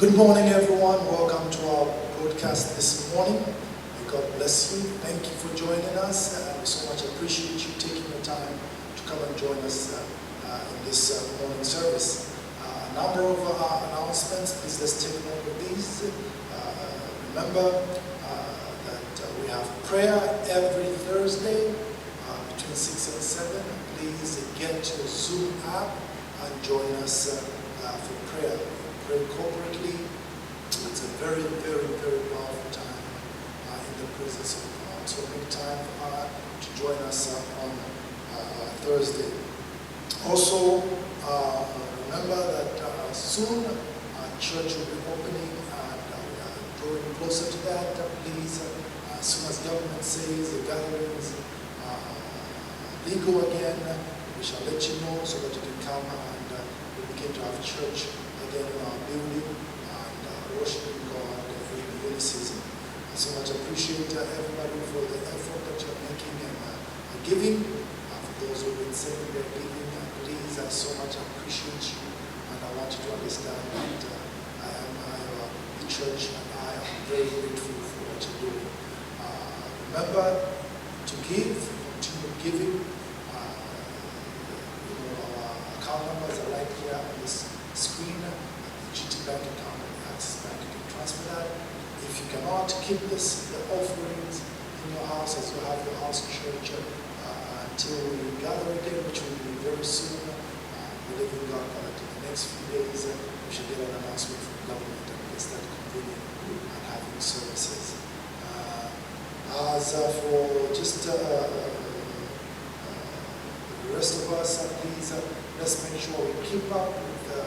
Good morning, everyone. Welcome to our broadcast this morning. May God bless you. Thank you for joining us. We so much appreciate you taking the time to come and join us in this morning service. A number of announcements. Please let's take note of these. Remember that we have prayer every Thursday between 6 and 7. Please get your Zoom app and join us for prayer. Pray corporately. It's a very, very, very powerful time in the presence of God. So make time to join us on Thursday. Also, remember that soon church will be opening and we are drawing closer to that. Please, as soon as government says the gatherings legal again, we shall let you know so that you can come and we begin to have church again in our building and worshiping God in unison. I so much appreciate everybody for the effort that you're making and giving. For those who have been saying their giving, please, I so much appreciate you, and I want you to understand that the church and I am very grateful for what you're doing. Remember to give, continue giving. Our account numbers are right here on this screen. GT Bank account and Access Bank, you can transfer that. If you cannot, keep the offerings in your house as you have your house church until we gather again, which will be very soon. Believing God that in the next few days we should get an announcement from the government and we can start convening and having services. As for just the rest of us, please let's make sure we keep up with the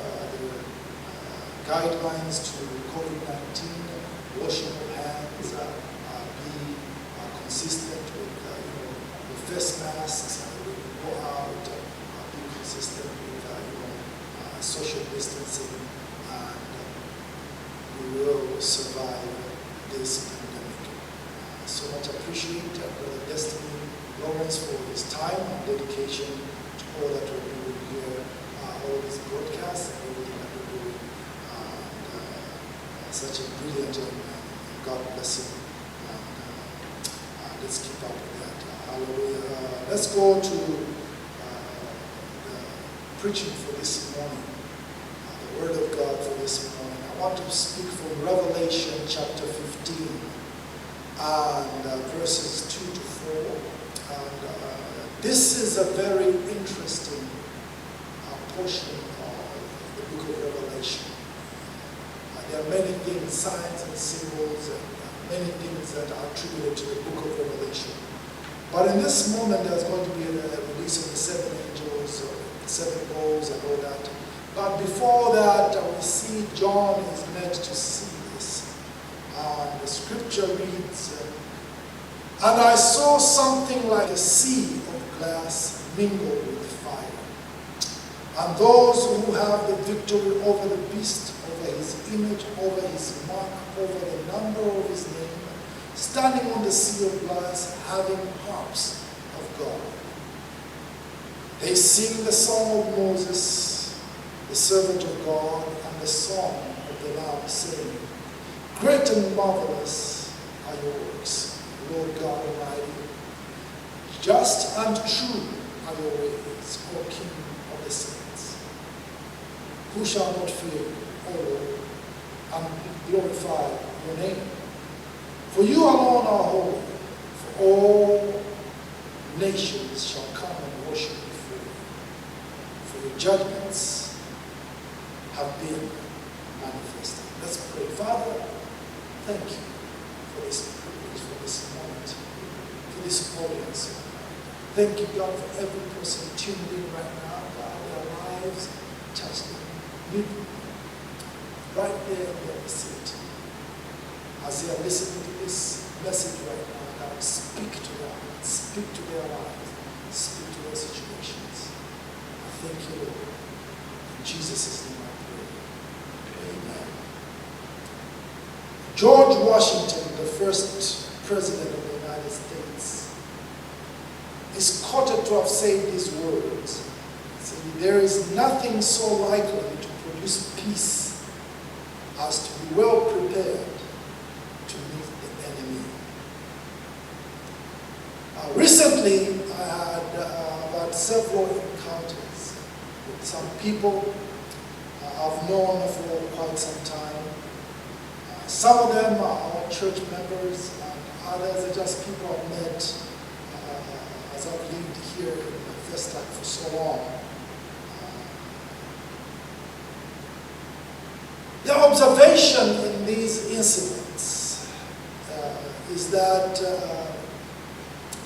guidelines to COVID-19, washing your hands, be consistent with face masks, when you go out, be consistent with social distancing, and we will survive this pandemic. So much appreciate Brother Destiny Lawrence for his time and dedication to all that we're doing here, all these broadcasts and everything that we're doing. Such a brilliant man. God bless him. And let's keep up with that. Hallelujah. Let's go to the preaching for this morning. The Word of God for this morning. I want to speak from Revelation chapter 15 and verses 2 to 4. And this is a very interesting portion of the book of Revelation. There are many things, signs and symbols, and many things that are attributed to the book of Revelation. But in this moment, there's going to be a release of the 7 angels, the 7 bowls, and all that. But before that, we see John is meant to see this. And the scripture reads, "And I saw something like a sea of glass mingled with fire. And those who have the victory over the beast, over his image, over his mark, over the number of his name, standing on the sea of glass, having harps of God. They sing the song of Moses, the servant of God, and the song of the Lamb, saying, Great and marvelous are your works, Lord God Almighty. Just and true are your ways, O King of the saints. Who shall not fear you, O Lord, and glorify your name? For you alone are holy, for all nations shall come and worship before you. For your judgments have been manifested." Let's pray. Father, thank you for this privilege, for this moment, for this audience. Thank you, God, for every person tuned in right now. God, their lives touch them. Meet them right there in their seat. As they are listening to this message right now, God, speak to them, speak to their lives, speak to their situations. I thank you, Lord. In Jesus' name I pray. Amen. George Washington, the first president of the United States, is quoted to have said these words. Saying, "There is nothing so likely to produce peace us to be well prepared to meet the enemy. Recently, I had several encounters with some people I've known for quite some time. Some of them are our church members, and others are just people I've met as I've lived here in Vestlac for so long. The observation in these incidents is that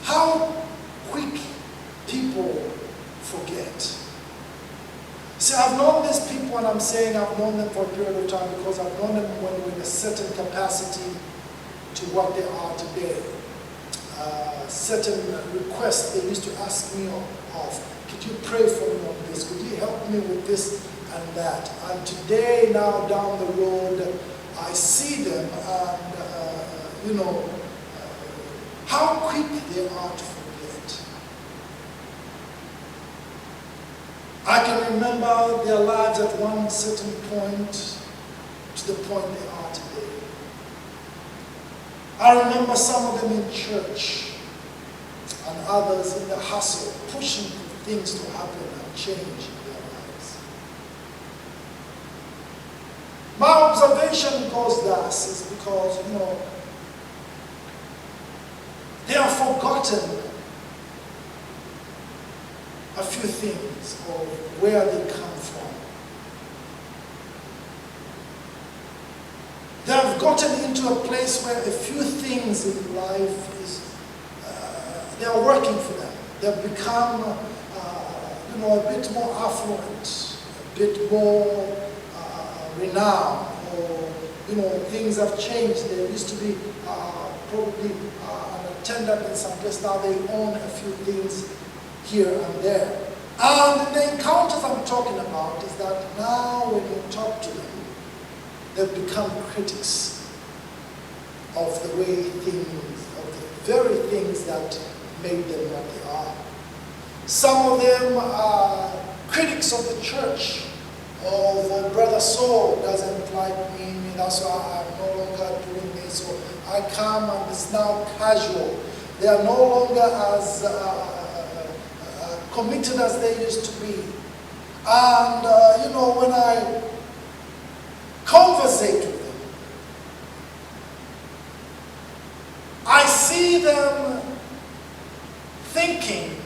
how quick people forget. See, I've known these people, and I'm saying I've known them for a period of time because I've known them when they were in a certain capacity to what they are today. Certain requests they used to ask me of. Could you pray for me on this? Could you help me with this and that? And today, now down the road, I see them and, how quick they are to forget. I can remember their lives at one certain point to the point they are today. I remember some of them in church and others in the hustle, pushing for things to happen and change in their lives. My observation because thus is because, they have forgotten a few things of where they come from. They have gotten into a place where a few things in life is, they are working for them. They've become, a bit more affluent, a bit more renowned, or, things have changed. There used to be probably an attendant in some place. Now they own a few things here and there. And the encounters I'm talking about is that now when you talk to them, they've become critics of the way things, of the very things that made them what they are. Some of them are critics of the church, of Brother Saul doesn't like me, that's why I'm no longer doing this, so I come and it's now casual. They are no longer as committed as they used to be. And, when I conversate with them, I see them thinking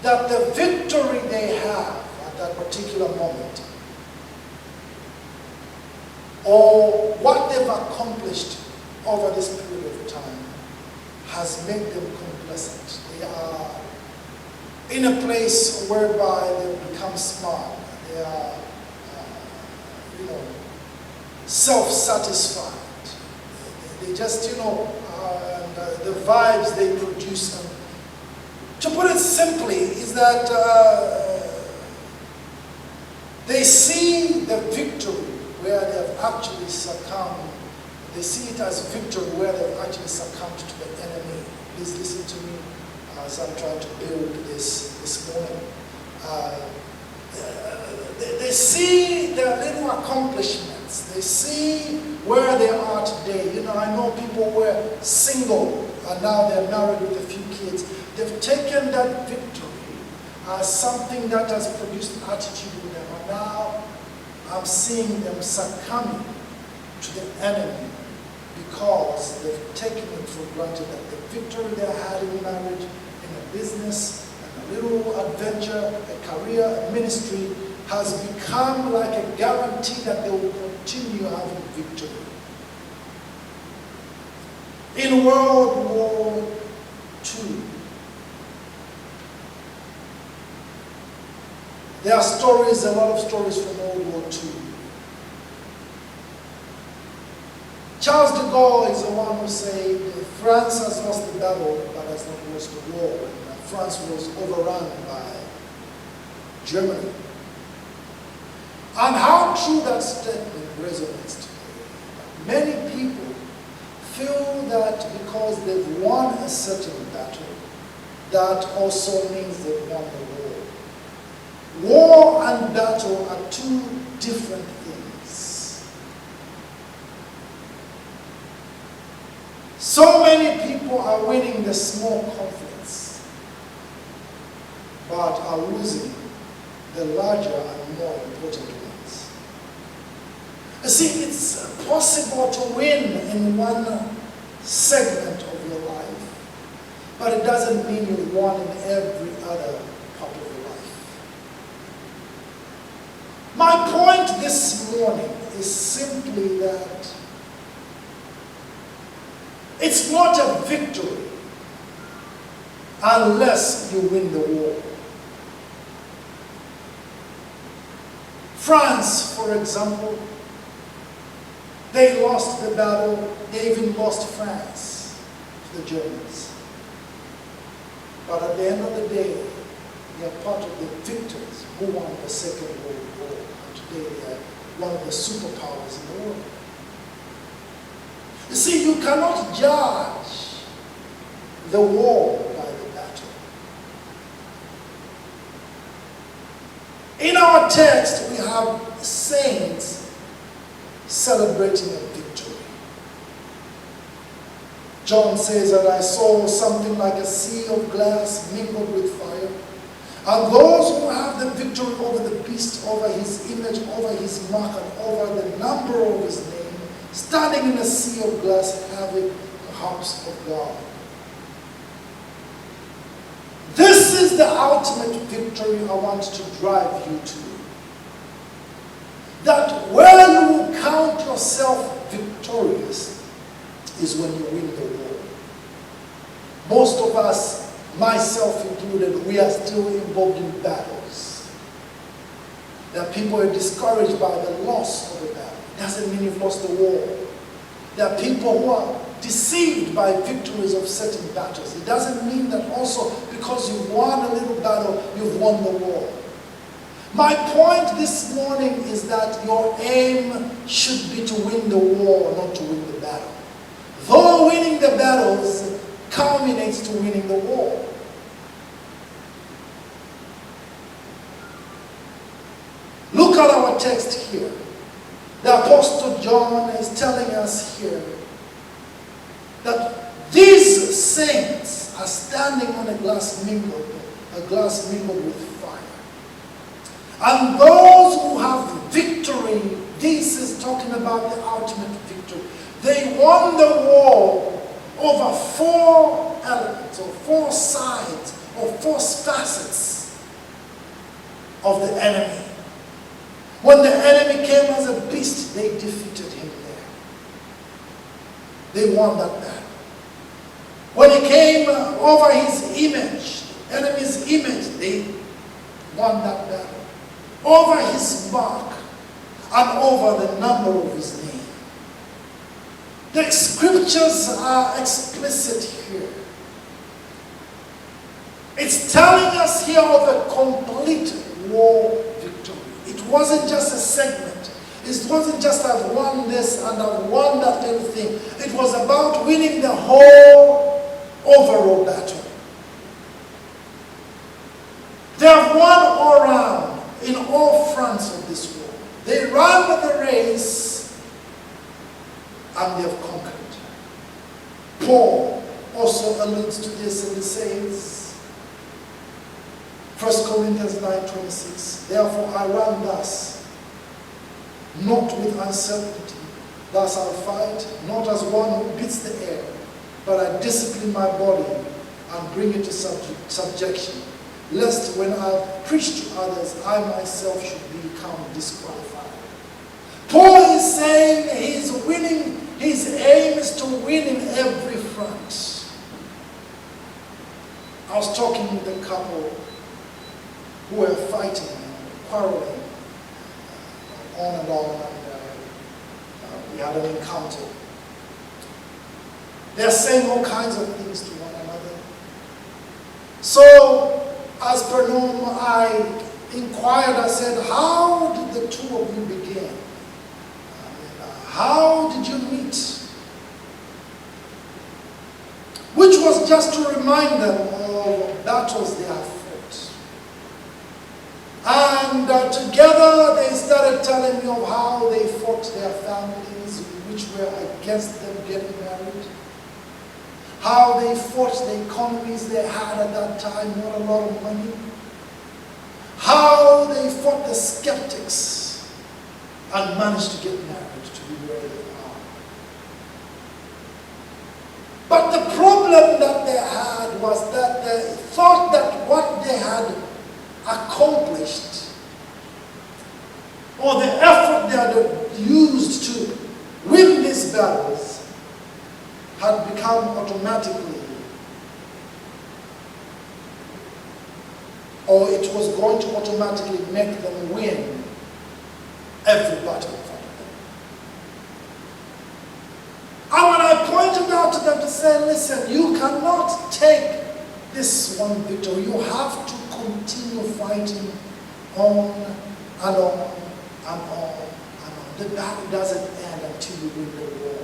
that the victory they have at that particular moment, or what they've accomplished over this period of time, has made them complacent. They are in a place whereby they've become smart. They are, self-satisfied. They just, the vibes they produce. And to put it simply, is that they see the victory where they've actually succumbed. They see it as victory where they've actually succumbed to the enemy. Please listen to me as I'm trying to build this morning. They see their little accomplishments. They see where they are today. I know people who were single and now they're married with a few kids. They've taken that victory as something that has produced attitude with them. And now I'm seeing them succumbing to the enemy because they've taken it for granted that the victory they had in marriage, in a business, a little adventure, a career, a ministry, has become like a guarantee that they will continue having victory. In World War II, there are stories, a lot of stories from World War II. Charles de Gaulle is the one who said, France has lost the battle, but has not lost the war. And France was overrun by Germany. And how true that statement resonates today. Many people feel that because they've won a certain battle, that also means they've won the war. War and battle are two different things. So many people are winning the small conflicts, but are losing the larger and more important ones. You see, it's possible to win in one segment of your life, but it doesn't mean you won in every other part of your life. My point this morning is simply that it's not a victory unless you win the war. France, for example, they lost the battle. They even lost France to the Germans. But at the end of the day, they are part of the victors who won the Second World War. And today they are one of the superpowers in the world. You see, you cannot judge the war by the battle. In our text, we have saints celebrating a victory. John says that I saw something like a sea of glass mingled with fire. And those who have the victory over the beast, over his image, over his mark, and over the number of his name, standing in a sea of glass, having the harps of God. This is the ultimate victory I want to drive you to. That where you will count yourself victorious is when you win the war. Most of us, myself included, we are still involved in battles. There are people who are discouraged by the loss of the battle. It doesn't mean you've lost the war. There are people who are deceived by victories of certain battles. It doesn't mean that also because you won a little battle, you've won the war. My point this morning is that your aim should be to win the war, not to win the battle. Though winning the battles culminates to winning the war. Look at our text here. The Apostle John is telling us here that these saints are standing on a glass mingled with fire. And those who have victory, this is talking about the ultimate victory. They won the war over 4 elements, or 4 sides, or 4 facets of the enemy. When the enemy came as a beast, they defeated him there. They won that battle. When he came over his image, enemy's image, they won that battle. Over his mark and over the number of his name. The scriptures are explicit here. It's telling us here of a complete war victory. It wasn't just a segment. It wasn't just I've won this and I've won that little thing. It was about winning the whole overall battle. They have won all round in all fronts of this war. They ran the race and they have conquered. Paul also alludes to this and he says, 1 Corinthians 9:26, therefore I run thus, not with uncertainty. Thus I fight, not as one who beats the air, but I discipline my body and bring it to subjection, lest when I preach to others, I myself should become disqualified. Paul is saying he's winning, his aim is to win in every front. I was talking with a couple who were fighting, quarreling, on and on, and we had an encounter. They're saying all kinds of things to one another. So, as per normal, I inquired, I said, how did the two of you begin? How did you meet? Which was just to remind them of battles they have fought. And together they started telling me of how they fought their families, which were against them getting married. how they fought the economies they had at that time, not a lot of money. How they fought the skeptics and managed to get married to be where they are. But the problem that they had was that they thought that what they had accomplished, or the effort they had used to win these battles, had become automatically, or it was going to automatically make them win every battle in front of them. And when I pointed out to them to say, listen, you cannot take this one victory. You have to continue fighting on and on and on and on. The battle doesn't end until you win the war.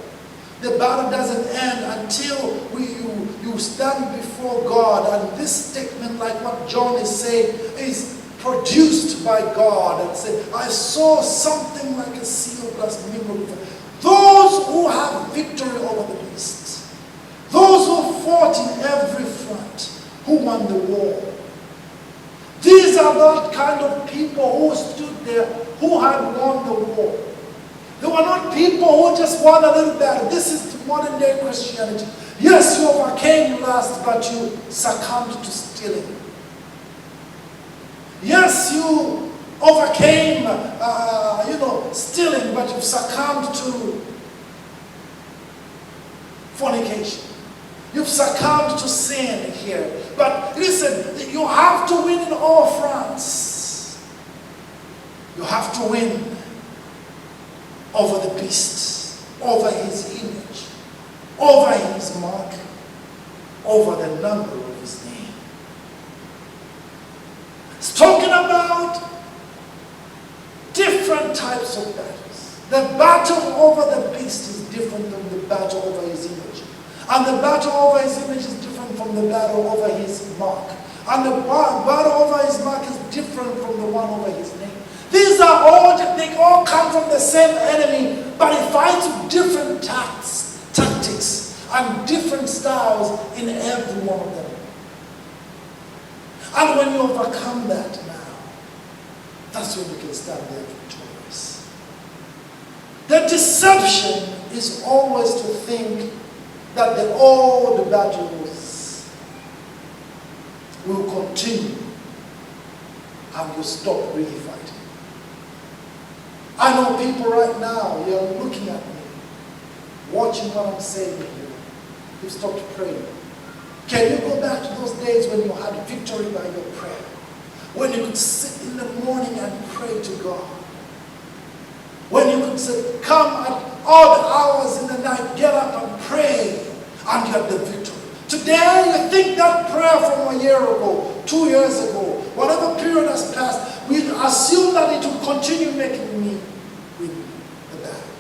The battle doesn't end until you stand before God, and this statement, like what John is saying, is produced by God, and say, I saw something like a seal glass mingled with it. Those who have victory over the beast, those who fought in every front, who won the war. These are the kind of people who stood there, who had won the war. They were not people who just won a little battle. This is modern day Christianity. Yes, you overcame last, but you succumbed to stealing. Yes, you overcame, stealing, but you've succumbed to fornication. You've succumbed to sin here. But listen, you have to win in all fronts. You have to win over the beast, over his image, over his mark, over the number of his name. It's talking about different types of battles. The battle over the beast is different than the battle over his image. And the battle over his image is different from the battle over his mark. And the battle over his mark is different from the one over his name. These are all, they all come from the same enemy, but he fights with different tactics and different styles in every one of them. And when you overcome that now, that's when you can stand there victorious. The deception is always to think that all the battles will continue and you stop really fighting. I know people right now, you're looking at me, watching what I'm saying here. You've stopped praying. Can you go back to those days when you had victory by your prayer? When you could sit in the morning and pray to God? When you could say, come at all the hours in the night, get up and pray, and you had the victory. Today, you think that prayer from a year ago, 2 years ago, whatever period has passed, we assume that it will continue making me win the battle.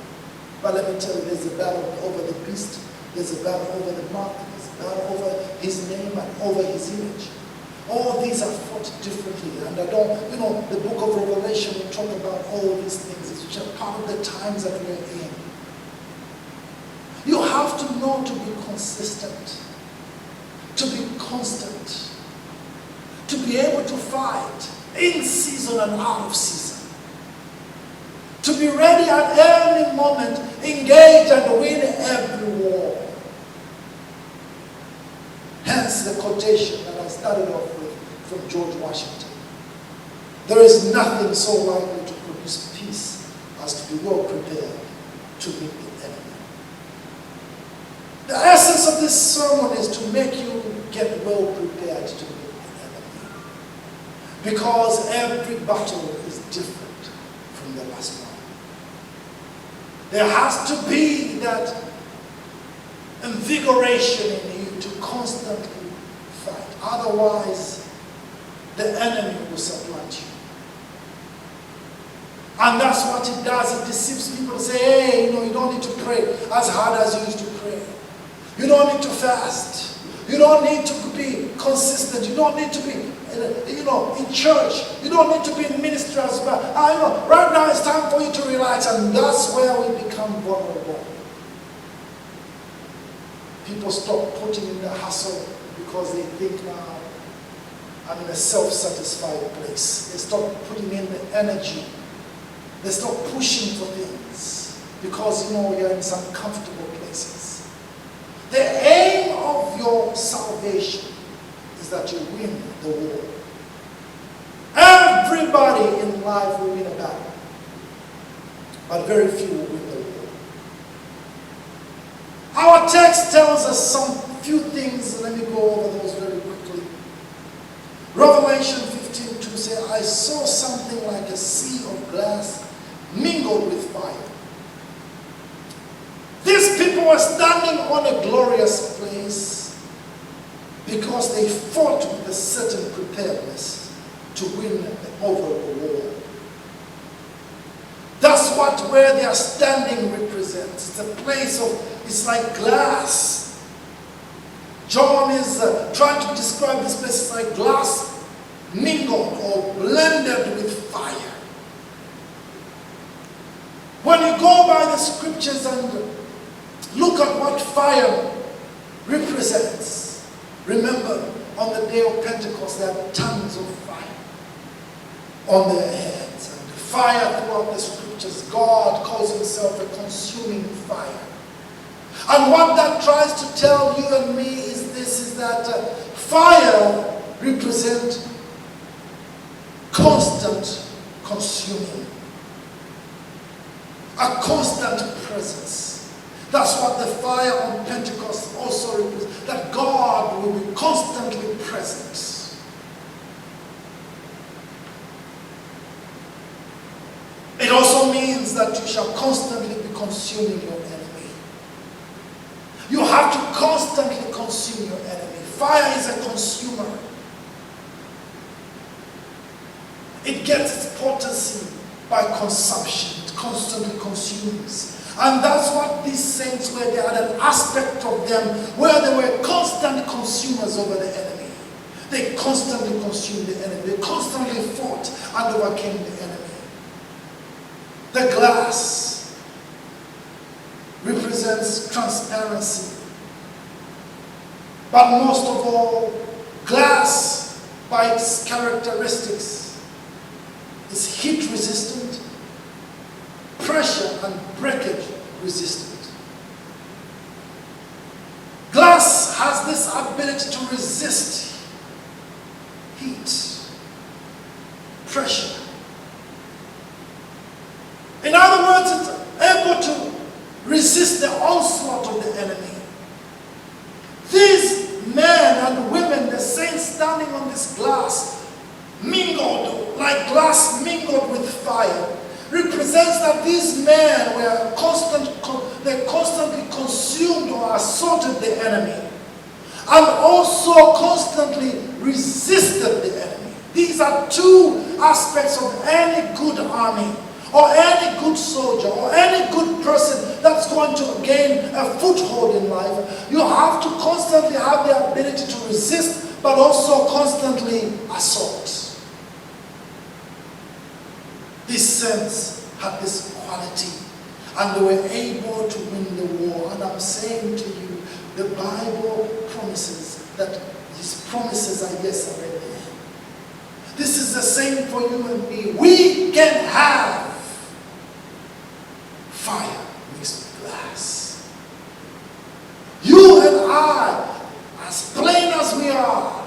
But let me tell you, there's a battle over the beast, there's a battle over the mark, there's a battle over his name and over his image. All these are fought differently. And I don't, the book of Revelation will talk about all these things. It's just part of the times that we're in. You have to know to be consistent, to be constant, to be able to fight in season and out of season, to be ready at any moment, engage and win every war. Hence the quotation that I started off with from George Washington. There is nothing so likely to produce peace as to be well prepared to meet the enemy. The essence of this sermon is to make you get well prepared to meet the enemy. Because every battle is different from the last one. There has to be that invigoration in you to constantly fight. Otherwise, the enemy will supplant you. And that's what it does. It deceives people to say, hey, you don't need to pray as hard as you used to pray. You don't need to fast. You don't need to be consistent. You don't need to be, in church. You don't need to be in ministry as well. Right now it's time for you to relax, and that's where we become vulnerable. People stop putting in the hustle because they think now, I'm in a self-satisfied place. They stop putting in the energy. They stop pushing for things because, you're in some comfortable places. The aim of your salvation is that you win the war. Everybody in life will win a battle, but very few will win the war. Our text tells us some few things. Let me go over those very quickly. Revelation 15:2 says, I saw something like a sea of glass mingled with fire. These people were standing on a glorious place because they fought with a certain preparedness to win the overall war. That's where they are standing represents. It's a place it's like glass. John is trying to describe this place as like glass mingled or blended with fire. When you go by the scriptures and look at what fire represents, remember on the day of Pentecost there are tongues of fire on their heads. And the fire throughout the scriptures, God calls himself a consuming fire. And what that tries to tell you and me is that fire represents constant consuming. A constant presence. That's what the fire on Pentecost also represents. That God will be constantly present. It also means that you shall constantly be consuming your enemy. You have to constantly consume your enemy. Fire is a consumer. It gets its potency by consumption. It constantly consumes. And that's what these saints were. They had an aspect of them where they were constant consumers over the enemy. They constantly consumed the enemy. They constantly fought and overcame the enemy. The glass represents transparency. But most of all, glass, by its characteristics, is heat resistant, pressure and breakage resistant. Glass has this ability to resist heat, pressure. In other words, it's able to resist the onslaught of the enemy. These men and women, the saints standing on this glass, mingled, like glass mingled with fire, represents that these men were constantly consumed or assaulted the enemy, and also constantly resisted the enemy. These are two aspects of any good army, or any good soldier, or any good person that's going to gain a foothold in life. You have to constantly have the ability to resist, but also constantly assault. These saints had this quality, and they were able to win the war. And I'm saying to you, the Bible promises that these promises are yes and amen. This is the same for you and me. We can have fire mixed with glass. You and I, as plain as we are,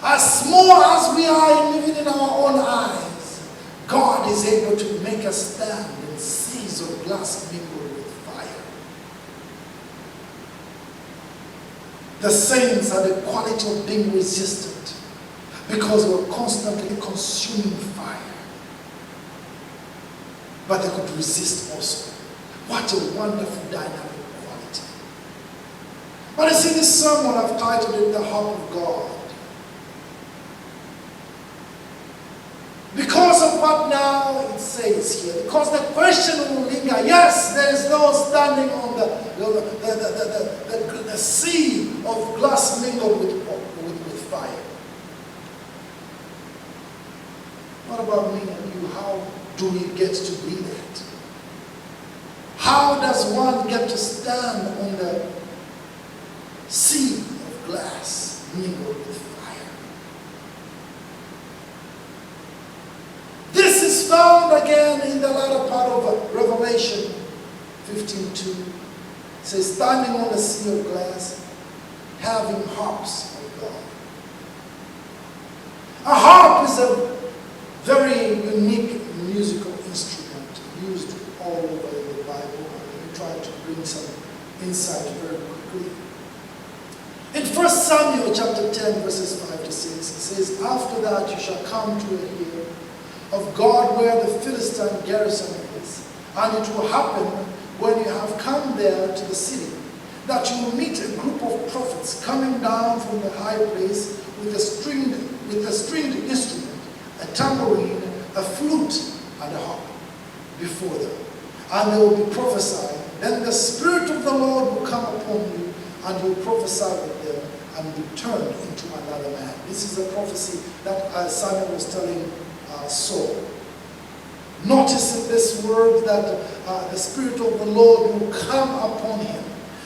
as small as we are even in our own eyes, God is able to make us stand in seas of glass mingled with fire. The saints had the quality of being resistant because they were constantly consuming fire. But they could resist also. What a wonderful dynamic quality. But you see, this sermon I've titled it The Harp of God. Because of what now it says here, because the question will linger. Yes, there is no standing on the sea of glass mingled with fire. What about me and you? How do we get to be that? How does one get to stand on the sea of glass mingled with fire. This is found again in the latter part of Revelation 15:2. It says, standing on the sea of glass, having harps of God. A harp is a very unique musical instrument used all over in the Bible. Let me try to bring some insight very quickly. In 1 Samuel chapter 10 verses 5 to 6, it says, after that you shall come to a hill of God where the Philistine garrison is, and it will happen when you have come there to the city, that you will meet a group of prophets coming down from the high place with a stringed instrument, a tambourine, a flute, and a harp before them. And they will be prophesying. Then the Spirit of the Lord will come upon you, and you will prophesy with them, and be turned into another man. This is a prophecy that Samuel was telling Saul. Notice in this word that the Spirit of the Lord will come upon him.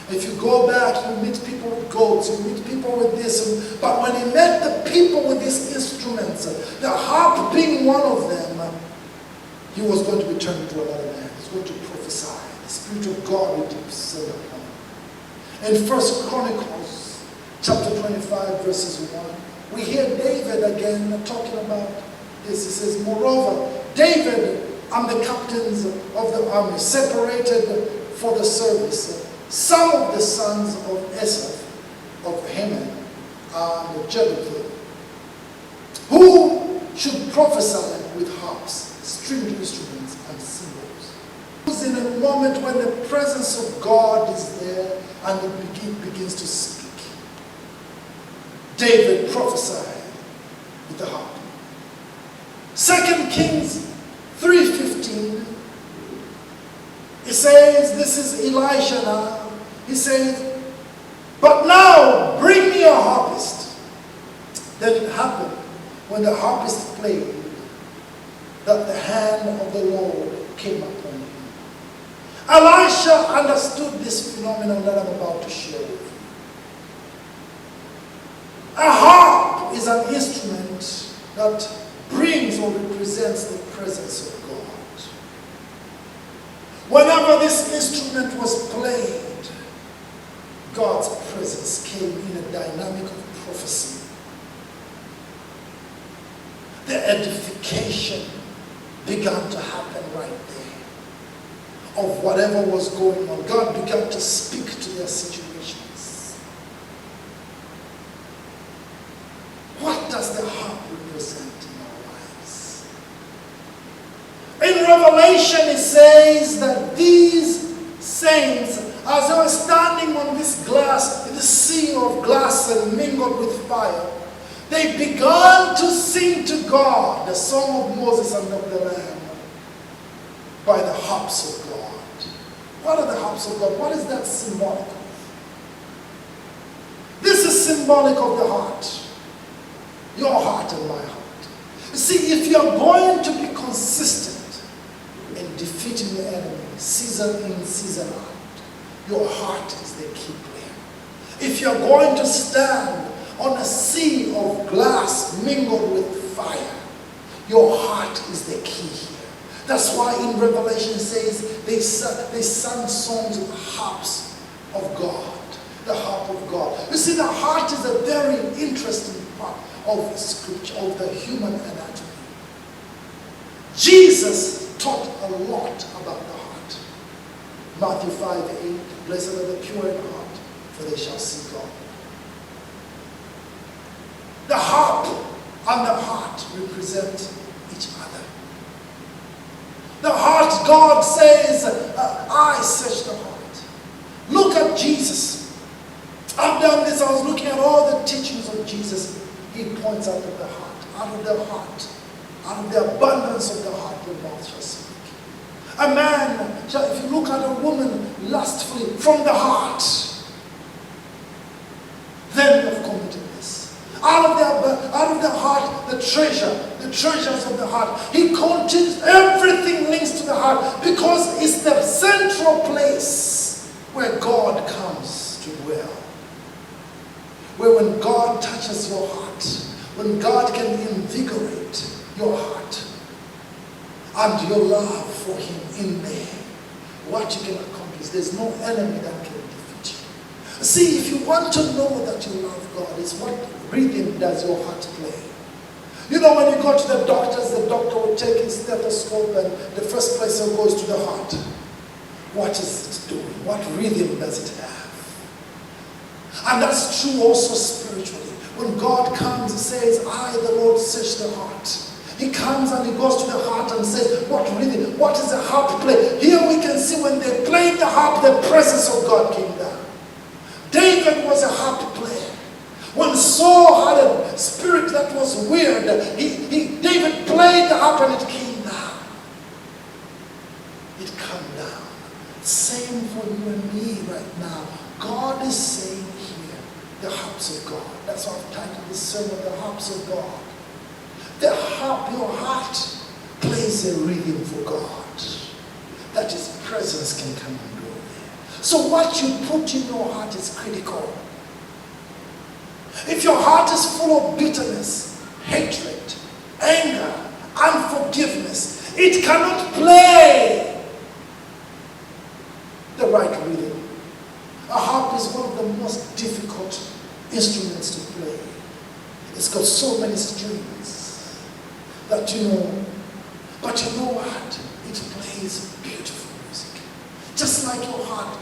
If you go back, you meet people with goats, you meet people with this. But when he met the people with these instruments, the harp being one of them, he was going to be turned into another man. He's going to prophesy. The Spirit of God will descend upon him. In 1 Chronicles chapter 25 verses 1, we hear David again talking about this. He says, moreover, David and the captains of the army separated for the service some of the sons of Asaph, of Heman, and Jeduthun, who should prophesy with harps, stringed instruments, and cymbals. It was in a moment when the presence of God is there and it begins to speak. David prophesied with the harp. 2 Kings 3:15, it says, this is Elisha now. He says, but now bring me a harpist. Then it happened when the harpist played that the hand of the Lord came upon him. Elisha understood this phenomenon that I'm about to share with you. A harp is an instrument that brings or represents the presence of God. Whenever this instrument was played, God's presence came in a dynamic of prophecy. The edification began to happen right there of whatever was going on. God began to speak to their situations. What does the harp represent in our lives? In Revelation it says that these saints, as they were standing on this glass, in the sea of glass and mingled with fire, they began to sing to God the song of Moses and of the Lamb by the harps of God. What are the harps of God? What is that symbolic of? This is symbolic of the heart. Your heart and my heart. You see, if you're going to be consistent in defeating the enemy, season in, season out, your heart is the key player. If you're going to stand on a sea of glass mingled with fire, your heart is the key here. That's why in Revelation it says they sang songs of harps of God. The harp of God. You see, the heart is a very interesting part of scripture, of the human anatomy. Jesus taught a lot about the heart. Matthew 5:8, blessed are the pure in heart, for they shall see God. The harp and the heart represent each other. The heart, God says, I search the heart. Look at Jesus. I've done this, I was looking at all the teachings of Jesus. He points out of the heart, out of the heart, out of the abundance of the heart, the mouth shall speak. A man, if you look at a woman lustfully from the heart, then you have committed this. Out of the heart, the treasures of the heart. He continues, everything links to the heart because it's the central place where God comes to dwell. Where when God touches your heart, when God can invigorate your heart and your love for him in there, what you can accomplish, there's no enemy that can defeat you. See, if you want to know that you love God, it's what rhythm does your heart play. You know, when you go to the doctor will take his stethoscope and the first place it goes to the heart. What is it doing? What rhythm does it have? And that's true also spiritually. When God comes and says, I, the Lord, search the heart. He comes and he goes to the heart and says, what rhythm? What is the harp play? Here we can see when they played the harp, the presence of God came down. David was a harp player. When Saul had a spirit that was weird, David played the harp and it came down. It came down. Same for you and me right now. God is saying here, the harps of God. That's why I've titled this sermon, the harps of God. The harp, your heart, plays a rhythm for God. That his presence can come and go there. So what you put in your heart is critical. If your heart is full of bitterness, hatred, anger, unforgiveness, it cannot play the right rhythm. A harp is one of the most difficult instruments to play. It's got so many strings that you know, but you know what? It plays beautiful music. Just like your heart.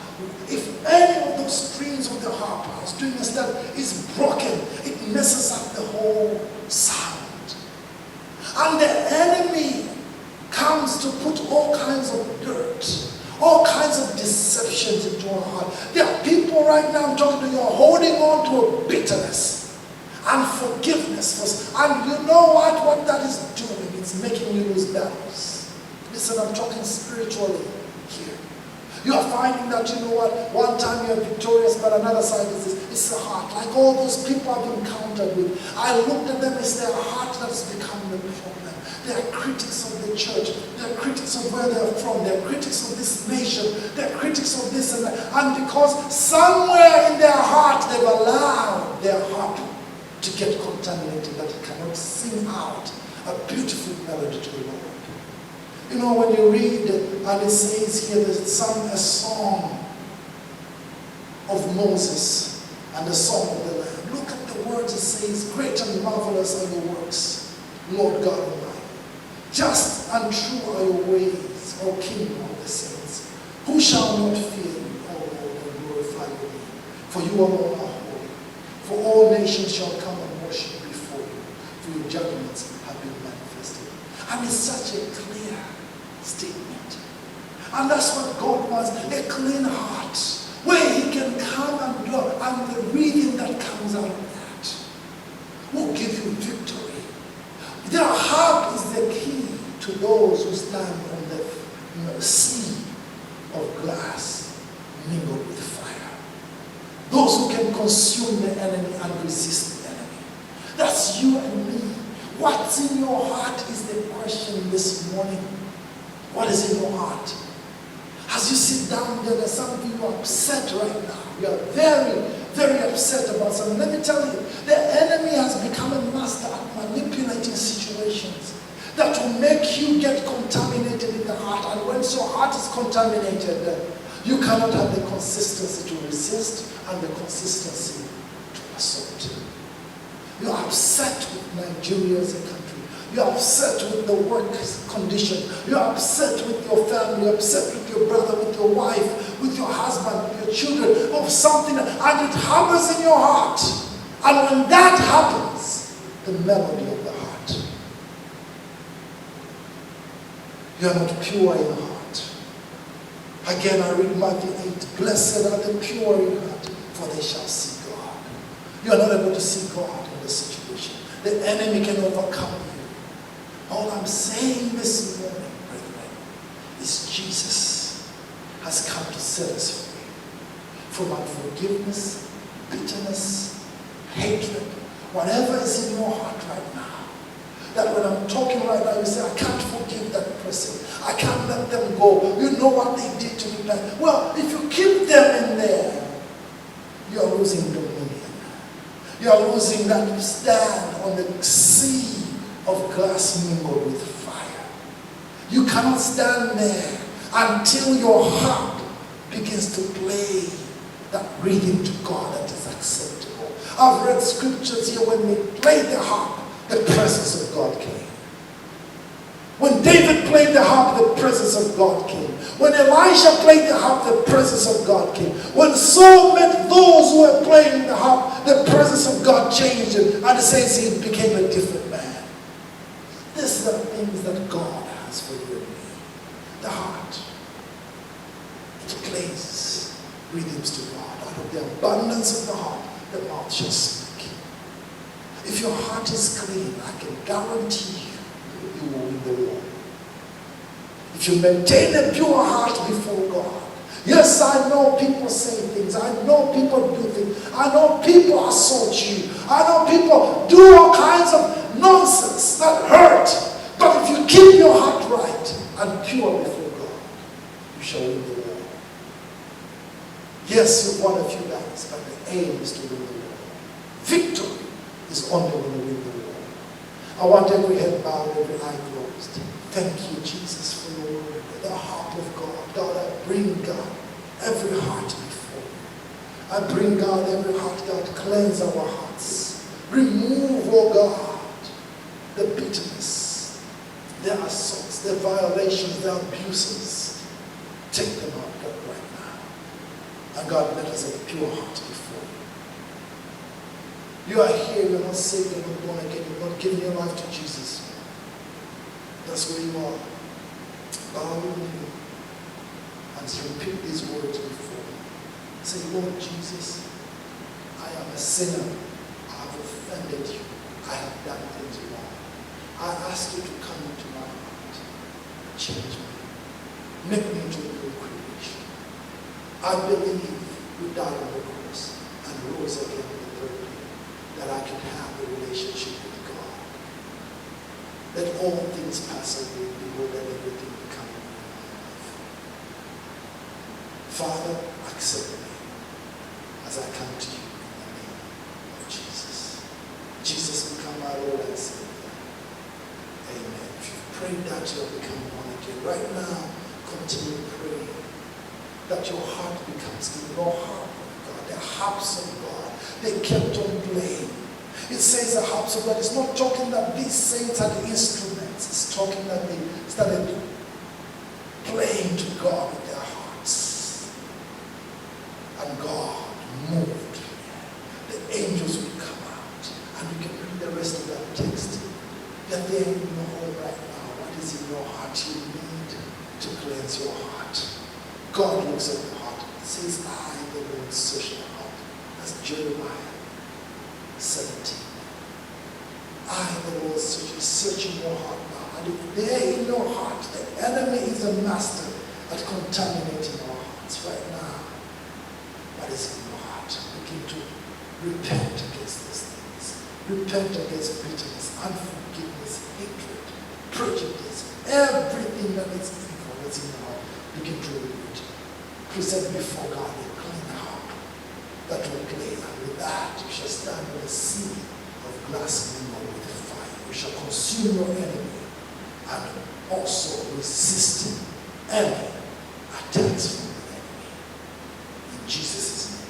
If any of those strings of the harp, I was doing this, that is broken, it messes up the whole sound. And the enemy comes to put all kinds of dirt, all kinds of deceptions into our heart. There are people right now I'm talking to you are holding on to a bitterness and forgiveness. And you know what that is doing? It's making you lose battles. Listen, I'm talking spiritually here. You are finding that, you know what, one time you are victorious, but another side is this. It's the heart. Like all those people I've encountered with, I looked at them as their heart that's become the problem. They are critics of the church. They are critics of where they are from. They are critics of this nation. They are critics of this and that. And because somewhere in their heart they've allowed their heart to get contaminated, that it cannot sing out a beautiful melody to the Lord. You know, when you read, and it says here that it sung a song of Moses and the song of the Lamb. Look at the words, it says, great and marvelous are your works, Lord God Almighty. Just and true are your ways, O King of the saints. Who shall not fear you, O Lord, and glorify your name? For you alone are holy. For all nations shall come and worship before you, for your judgments have been manifested. And it's such a clear statement. And that's what God wants, a clean heart, where he can come and dwell, and the rhythm that comes out of that will give you victory. The harp is the key to those who stand on the sea of glass mingled with fire. Those who can consume the enemy and resist the enemy. That's you and me. What's in your heart is the question this morning. What is in your heart? As you sit down there, there's something you are upset right now. You are very, very upset about something. Let me tell you, the enemy has become a master at manipulating situations that will make you get contaminated in the heart. And when your heart is contaminated, you cannot have the consistency to resist and the consistency to assault. You are upset with Nigeria as a country. You are upset with the work condition. You are upset with your family. You are upset with your brother, with your wife, with your husband, with your children, of something, and it happens in your heart. And when that happens, the melody of the heart, you are not pure in heart. Again, I read Matthew 8, blessed are the pure in heart, for they shall see God. You are not able to see God in this situation. The enemy can overcome you. All I'm saying this morning, brethren, is Jesus has come to set us free from unforgiveness, bitterness, hatred, whatever is in your heart right now. That when I'm talking right now, you say, I can't forgive that person. I can't let them go. You know what they did to me. Well, if you keep them in there, you are losing dominion. You are losing that stand on the sea of glass mingled with fire. You cannot stand there until your heart begins to play that rhythm to God that is acceptable. I've read scriptures here when they played the harp, the presence of God came. When David played the harp, the presence of God came. When Elisha played the harp, the presence of God came. When Saul met those who were playing the harp, the presence of God changed him. And it says he became a different man. These are the things that God has for you and me. The heart. It plays rhythms to God. Out of the abundance of the heart, the mouth shall speak. If your heart is clean, I can guarantee you will win the war. If you maintain a pure heart before God. Yes, I know people say things. I know people do things. I know people assault you. I know people do all kinds of nonsense that hurt. But if you keep your heart right and pure before God, you shall win the war. Yes, you've won a few battles, but the aim is to win the war. Victory is only when you win the war. I want every head bowed, every eye closed. Thank you, Jesus, for your word. The harp of God. God, I bring God every heart before you. I bring God every heart. God, cleanse our hearts. Remove, oh God, the bitterness, the assaults, the violations, the abuses. Take them out, God, right now. And God, let us have a pure heart before you. You are here, you're not saved, you're not born again, you're not giving your life to Jesus. That's where you are. Bow your knee and repeat these words before me. Say, Lord Jesus, I am a sinner. I have offended you. I have done things wrong. I ask you to come into my heart. Change me. Make me into a new creation. I believe you died on the cross and rose again on the third day, that I can have a relationship with God. Let all things pass away, behold, let everything become new in my life. Father, accept me as I come to you in the name of Jesus. Jesus, become my Lord and Savior. Amen. If you've prayed that, you'll become born again. Right now, continue praying that your heart becomes the harp of God, the harps of God. They kept on playing. It says the harps of God. It's not talking that these saints had instruments. It's talking that they started playing to God with their hearts. And God moved. The angels would come out. And you can read the rest of that text. You're there in your home right now. What is in your heart you need to cleanse your heart? God looks at the heart. It says, I, the Lord, search the heart. That's Jeremiah 17. I, the Lord, searching your heart now. And if there in your heart, the enemy is a master at contaminating our hearts right now. What is in your heart? Begin to repent against these things. Repent against bitterness, unforgiveness, hatred, prejudice, everything that is evil that's in your heart. Begin to remove it. Present before God a clean heart that will play, and with that you shall stand on the sea of glass mingled with fire. You shall consume your enemy and also resist any attacks from the enemy. In Jesus'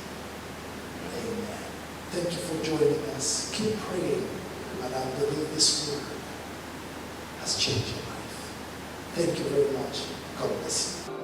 name, amen. Thank you for joining us. Keep praying, and I believe this word has changed your life. Thank you very much. God bless you.